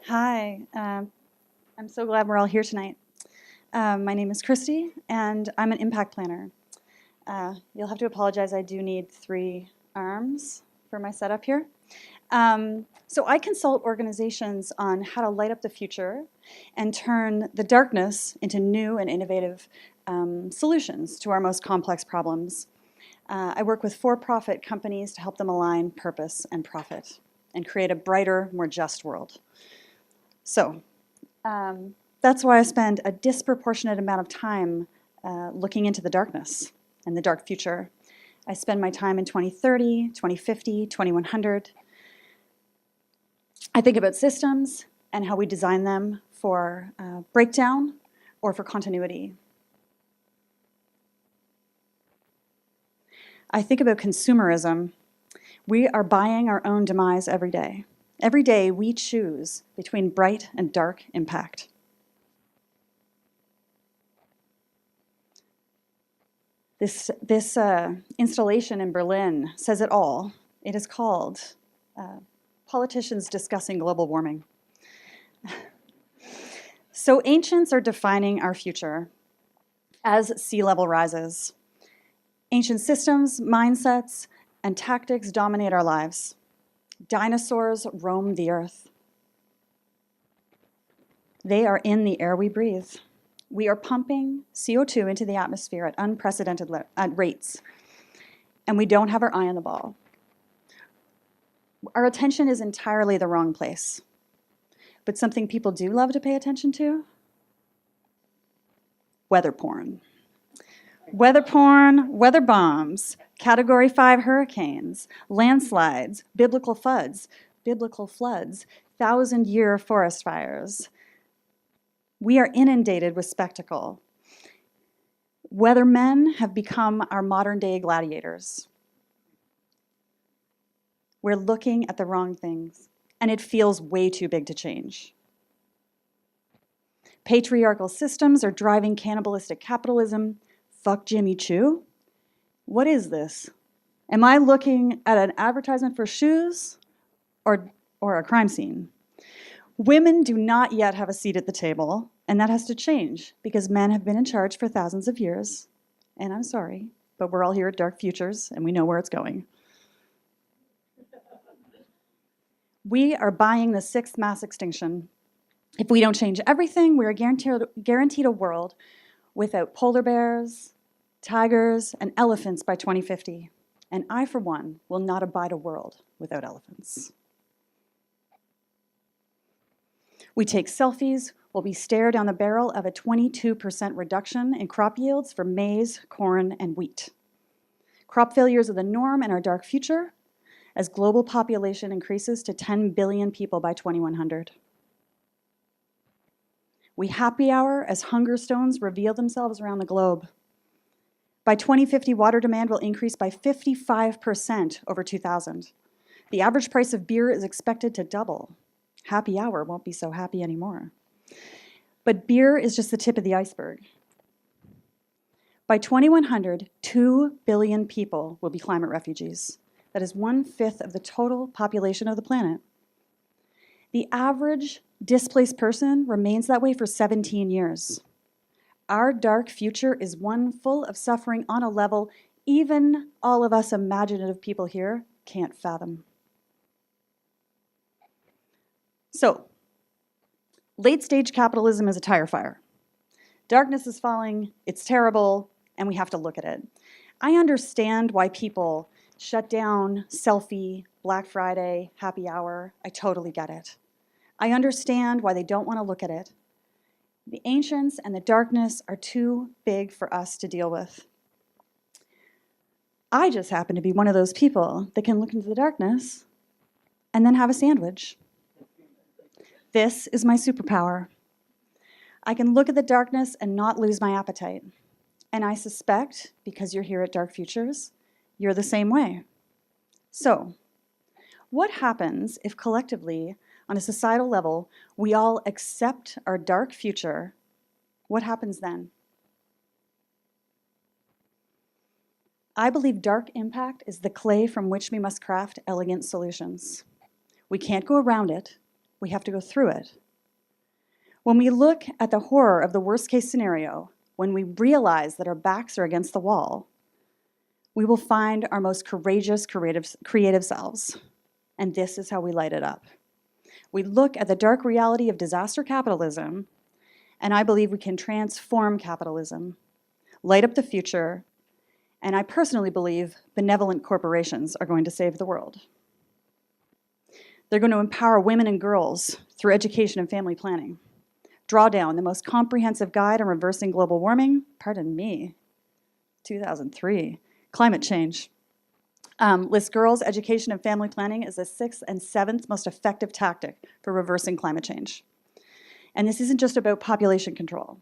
Hi, I'm so glad we're all here tonight. My name is Kristy, and I'm an impact planner. You'll have to apologize, I do need 3 arms for my setup here. So I consult organizations on how to light up the future and turn the darkness into new and innovative solutions to our most complex problems. I work with for-profit companies to help them align purpose and profit and create a brighter, more just world. So that's why I spend a disproportionate amount of time looking into the darkness and the dark future. I spend my time in 2030, 2050, 2100. I think about systems and how we design them for breakdown or for continuity. I think about consumerism. We are buying our own demise every day. Every day we choose between bright and dark impact. This installation in Berlin says it all. It is called Politicians Discussing Global Warming. So ancients are defining our future as sea level rises. Ancient systems, mindsets, and tactics dominate our lives. Dinosaurs roam the earth. They are in the air we breathe. We are pumping CO2 into the atmosphere at unprecedented rates, and we don't have our eye on the ball. Our attention is entirely the wrong place. But something people do love to pay attention to? Weather porn. Weather porn, weather bombs, Category 5 hurricanes, landslides, biblical floods, 1,000-year forest fires. We are inundated with spectacle. Weathermen have become our modern-day gladiators. We're looking at the wrong things, and it feels way too big to change. Patriarchal systems are driving cannibalistic capitalism. Fuck Jimmy Choo? What is this? Am I looking at an advertisement for shoes or a crime scene? Women do not yet have a seat at the table, and that has to change because men have been in charge for thousands of years. And I'm sorry, but we're all here at Dark Futures, and we know where it's going. We are buying the 6th mass extinction. If we don't change everything, we are guaranteed a world without polar bears, tigers, and elephants by 2050. And I, for one, will not abide a world without elephants. We take selfies while we stare down the barrel of a 22% reduction in crop yields for maize, corn, and wheat. Crop failures are the norm in our dark future as global population increases to 10 billion people by 2100. We happy hour as hunger stones reveal themselves around the globe. By 2050, water demand will increase by 55% over 2000. The average price of beer is expected to double. Happy hour won't be so happy anymore. But beer is just the tip of the iceberg. By 2100, 2 billion people will be climate refugees. That is 1/5 of the total population of the planet. The average displaced person remains that way for 17 years. Our dark future is one full of suffering on a level even all of us imaginative people here can't fathom. So, late-stage capitalism is a tire fire. Darkness is falling, it's terrible, and we have to look at it. I understand why people shut down selfie, Black Friday, happy hour. I totally get it. I understand why they don't want to look at it. The ancients and the darkness are too big for us to deal with. I just happen to be one of those people that can look into the darkness and then have a sandwich. This is my superpower. I can look at the darkness and not lose my appetite. And I suspect, because you're here at Dark Futures, you're the same way. So, what happens if collectively, on a societal level, we all accept our dark future? What happens then? I believe dark impact is the clay from which we must craft elegant solutions. We can't go around it. we have to go through it. When we look at the horror of the worst case scenario, when we realize that our backs are against the wall, we will find our most courageous, creative selves. And this is how we light it up. We look at the dark reality of disaster capitalism, and I believe we can transform capitalism, light up the future, and I personally believe benevolent corporations are going to save the world. They're going to empower women and girls through education and family planning. Drawdown, the most comprehensive guide on reversing global warming, 2003, climate change. Lists girls' education and family planning as the 6th and 7th most effective tactic for reversing climate change. And this isn't just about population control.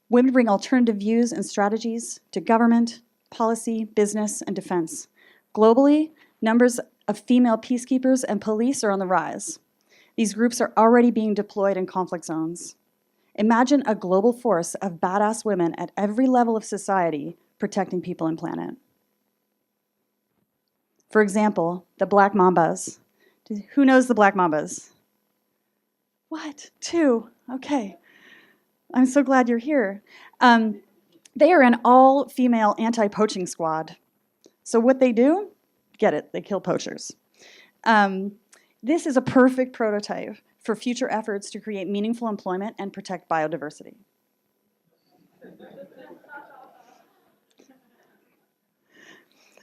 Women bring alternative views and strategies to government, policy, business, and defense. Globally, numbers of female peacekeepers and police are on the rise. These groups are already being deployed in conflict zones. Imagine a global force of badass women at every level of society protecting people and planet. For example, the Black Mambas. Who knows the Black Mambas? What? 2? Okay. I'm so glad you're here. They are an all-female anti-poaching squad. So what they do? Get it, they kill poachers. This is a perfect prototype for future efforts to create meaningful employment and protect biodiversity.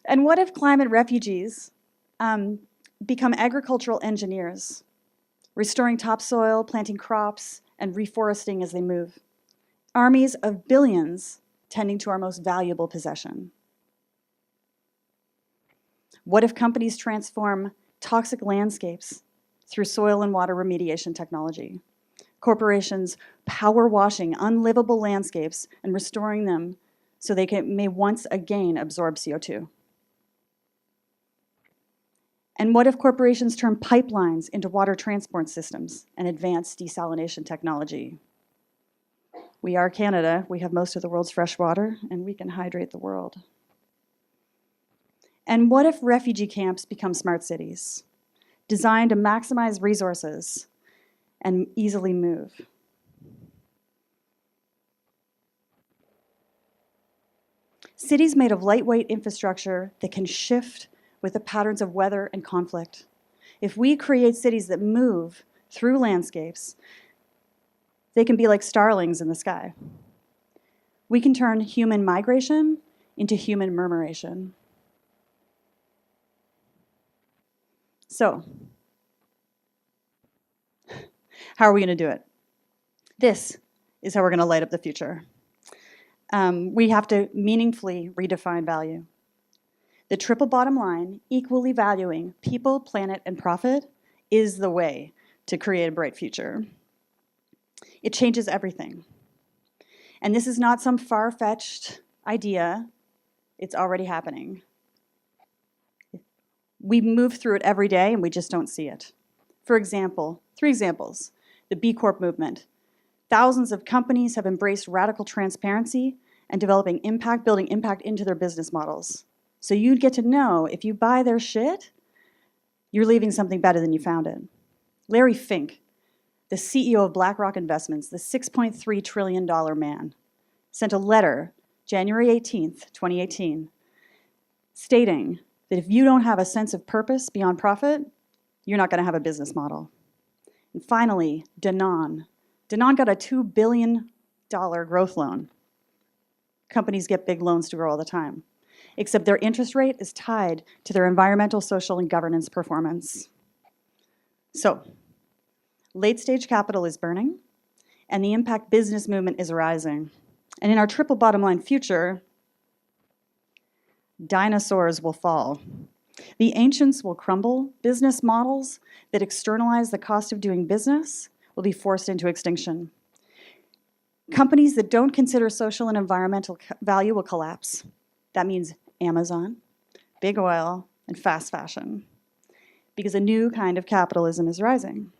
And what if climate refugees become agricultural engineers, restoring topsoil, planting crops, and reforesting as they move? Armies of billions tending to our most valuable possession. What if companies transform toxic landscapes through soil and water remediation technology? Corporations power washing unlivable landscapes and restoring them so they may once again absorb CO2. And what if corporations turn pipelines into water transport systems and advance desalination technology? We are Canada. We have most of the world's fresh water, and we can hydrate the world. And what if refugee camps become smart cities, designed to maximize resources and easily move? Cities made of lightweight infrastructure that can shift with the patterns of weather and conflict. If we create cities that move through landscapes, they can be like starlings in the sky. We can turn human migration into human murmuration. So, how are we going to do it? This is how we're going to light up the future. We have to meaningfully redefine value. The triple bottom line, equally valuing people, planet, and profit, is the way to create a bright future. It changes everything. And this is not some far-fetched idea. It's already happening. We move through it every day, and we just don't see it. For example, 3 examples. The B Corp movement. Thousands of companies have embraced radical transparency and building impact into their business models. So you'd get to know if you buy their shit, you're leaving something better than you found it. Larry Fink, the CEO of BlackRock Investments, the $6.3 trillion man, sent a letter January 18th, 2018, stating that if you don't have a sense of purpose beyond profit, you're not going to have a business model. And finally, Danone. Danone got a $2 billion growth loan. Companies get big loans to grow all the time, except their interest rate is tied to their environmental, social, and governance performance. So, late-stage capital is burning, and the impact business movement is rising. And in our triple bottom line future, dinosaurs will fall. The ancients will crumble. Business models that externalize the cost of doing business will be forced into extinction. Companies that don't consider social and environmental value will collapse. That means Amazon, big oil, and fast fashion, because a new kind of capitalism is rising.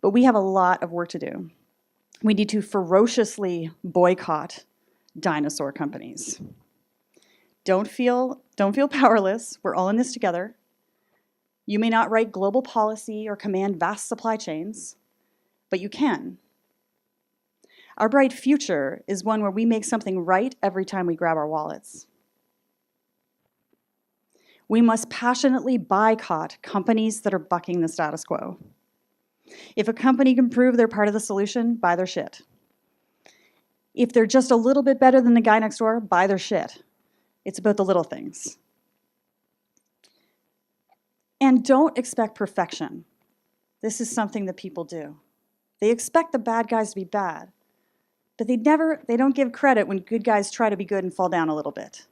But we have a lot of work to do. We need to ferociously boycott dinosaur companies. Don't feel powerless. We're all in this together. You may not write global policy or command vast supply chains, but you can. Our bright future is one where we make something right every time we grab our wallets. We must passionately boycott companies that are bucking the status quo. If a company can prove they're part of the solution, buy their shit. If they're just a little bit better than the guy next door, buy their shit. It's about the little things. And don't expect perfection. This is something that people do. They expect the bad guys to be bad, but they don't give credit when good guys try to be good and fall down a little bit.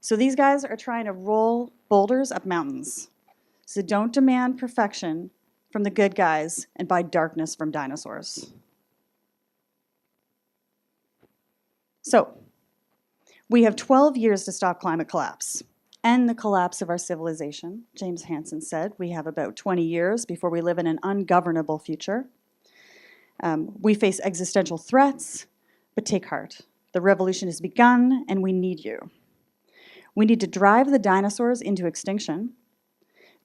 So these guys are trying to roll boulders up mountains. So don't demand perfection from the good guys and buy darkness from dinosaurs. So, we have 12 years to stop climate collapse and the collapse of our civilization. James Hansen said we have about 20 years before we live in an ungovernable future. We face existential threats, but take heart. The revolution has begun, and we need you. We need to drive the dinosaurs into extinction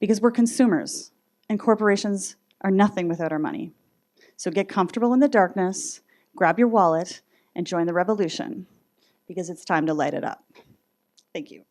because we're consumers, and corporations are nothing without our money. So get comfortable in the darkness, grab your wallet, and join the revolution because it's time to light it up. Thank you.